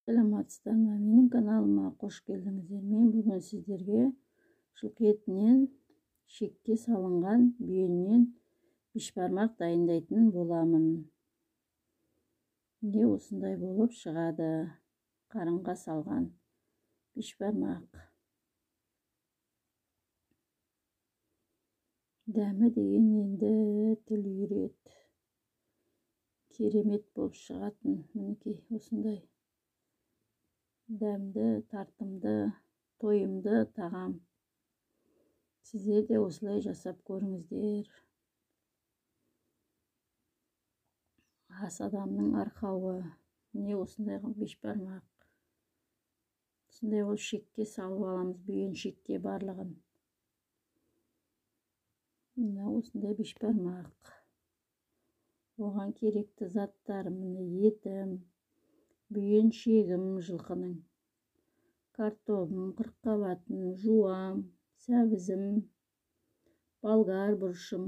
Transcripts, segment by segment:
Саламатсыздар ма? Менің каналыма қош келдіңіздер. Мен бүгін сіздерге жылқы етінен шекке салынған бүйеннен бешбармақ дайындайтын боламын. Міне осындай болып шығады. Қарынға салған бешбармақ. Дәмі деген енді тіл үйрет. Керемет болып шығатын. Мінекей осындай дәмді, тартымды, тойымды тағам. Сіздер де осылай жасап көріңіздер. Ас адамның арқауы. Міне осындай бешбармақ. Осындай ол шекке салып аламыз, бүйен шекке барлығын. Міне осындай бешбармақ. Оған керекті заттар міне етім, бүйен шегім жылқының, картобым, қырыққабатым, жуам, сәбізім, болгар бұрышым.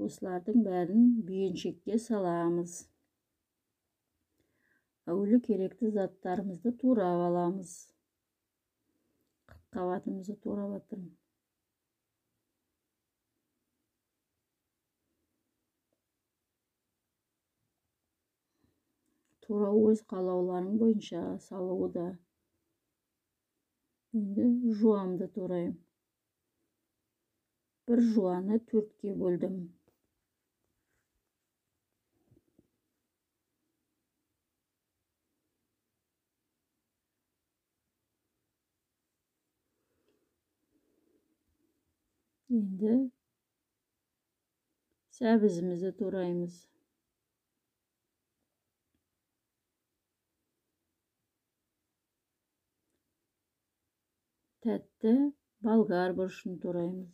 Осылардың бәрін бүйеншекке саламыз. Әуелі керекті заттарымызды турап аламыз. Қырыққабатымызды турап атырмын. Турау өз қалауларың бойынша салуы да. Енді жуамды турайым. Бір жуаны 4-ке бөлдім. Енді сәбізімізді тураймыз. Тәтті болгар бұрышын тураймыз.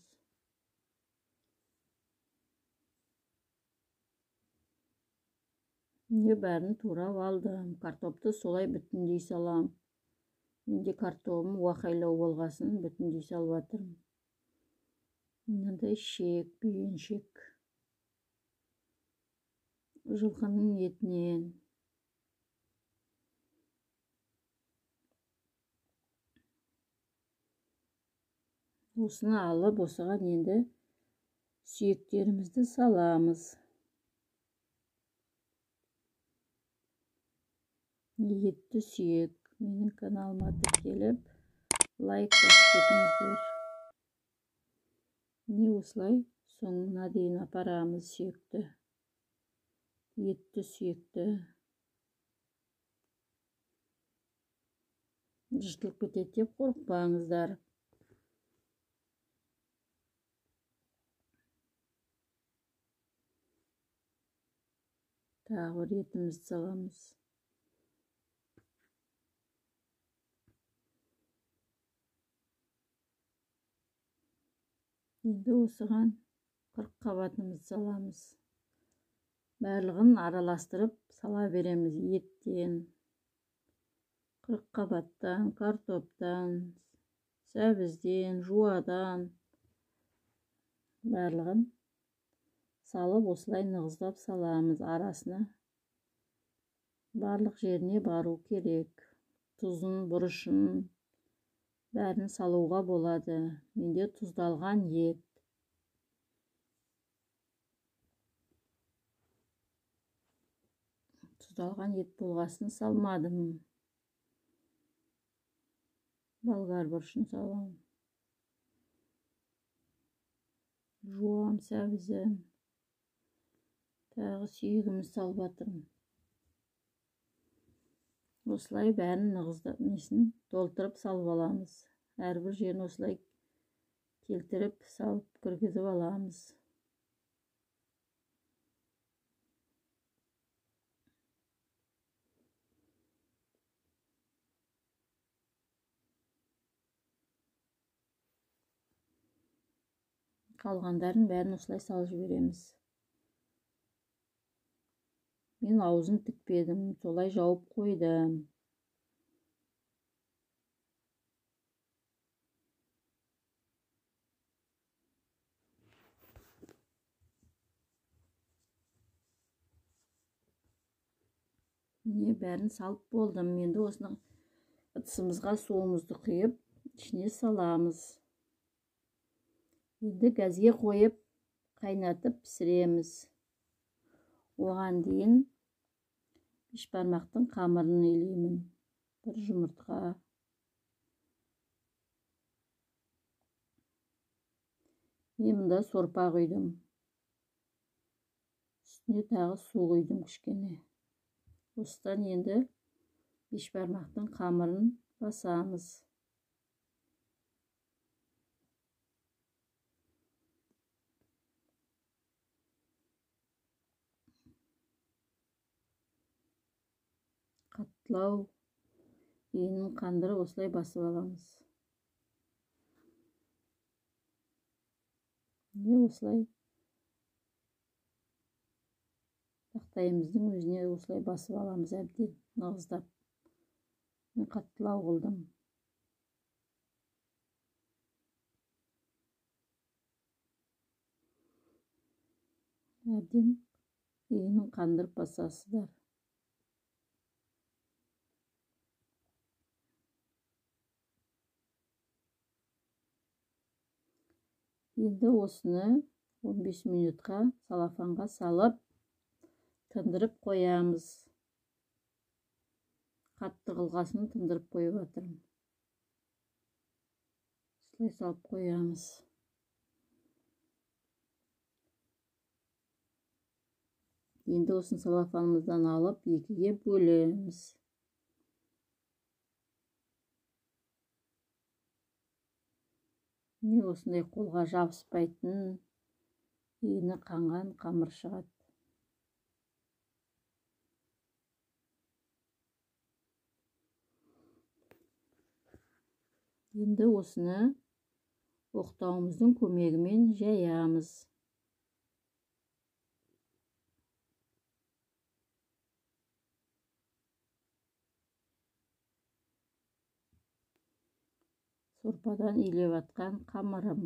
Міне бәрін турап алдым. Картопты солай бүтіндей салам. Енді картобым уақайлау болғасын бүтіндей салып атырмын. Мынандай шек, бүйен шек. Жылқының етінен. Осыны алып, осыған енді сүйектерімізді саламыз. Етті сүйек. Менің каналыма тіркеліп, лайк басып кетіңіздер. Міне осылай соңына дейін апарамыз сүйекті. Етті сүйекті. Жыртылып кетеді деп қорықпаңыздар. Тағы бір етімізді саламыз. Енді осыған қырыққабатымызды саламыз. Барлығын араластырып сала береміз. Еттен, қырыққабаттан, картоптан, сәбізден, жуадан. Барлығын салып осылай нығыздап саламыз арасына. Барлық жеріне бару керек. Тұзын, бұрышын бәрін салуға болады. Менде тұздалған ет. Тұздалған ет болғасын салмадым. Болгар бұрышын салам. Жуам сәбізін. Тағы сүйегіміз салып атырмын. Осылай бәрін нығыздап толтырып салып аламыз. Әрбір жерін осылай келтіріп салып кіргізіп аламыз. Қалғандарын бәрін осылай салып жібереміз. Мен аузын тікпедім, солай жауып қойдым. Міне бәрін салып болдым. Енді осыны ыдысымызға суымызды құйып, ішіне саламыз. Енді газге қойып, қайнатып пісіреміз. Оған дейін бешбармақтың қамырын илеймін. Бір жұмыртқа. Мен мұнда сорпа құйдым. Үстіне тағы су құйдым кішкене. Осыдан енді бешбармақтың қамырын басамыз. Қаттылау иінін қандырып осылай басып аламыз. Осылай тақтайымыздың өзіне осылай басып аламыз әбден нығыздап. Мен қаттылау қылдым. Әбден иінін қандырып басасыздар. Енді осыны 15 минутқа салафанға салып, тындырып қоямыз. Қатты қылғасын тындырып қойып жатырмын. Осылай салып қоямыз. Енді осын салафанымыздан алып, екіге бөлеміз. Міне осындай қолға жабыспайтын, иіні қанған қамыр шығады. Енді осыны оқтауымыздың көмегімен жаямыз. Сорпадан илеп атқан қамырым.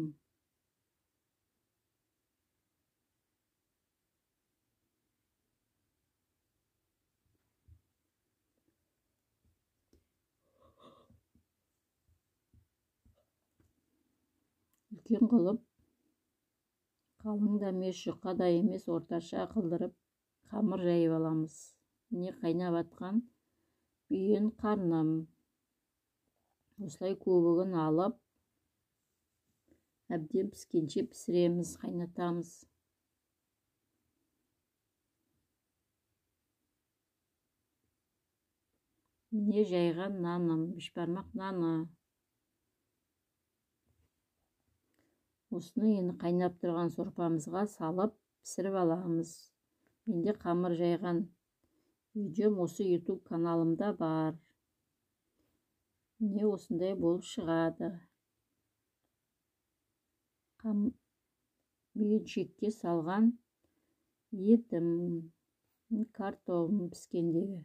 Үлкен қылып, қалың да емес, жұқа да емес, орташа қылдырып, қамыр жайып аламыз. Міне қайнап атқан бүйен қарным. Осылай көбігін алып, әбден піскенше пісіреміз, қайнатамыз. Міне жайған наным, бешбармақ наны. Осыны енді қайнап тұрған сорпамызға салып пісіріп аламыз. Менде қамыр жайған видеом осы YouTube каналымда бар. Міне осындай болып шығады. Бүйіншекке салған етім, картоп піскендегі.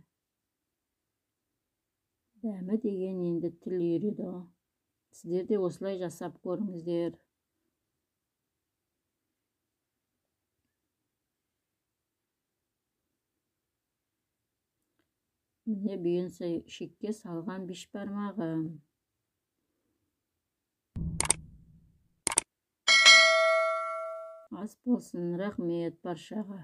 Дәмі деген енді тіл үйреді. Сіздер де осылай жасап көріңіздер. Міне бүйіншекке салған бешбармағым. Ас болсын, рахмет баршаға.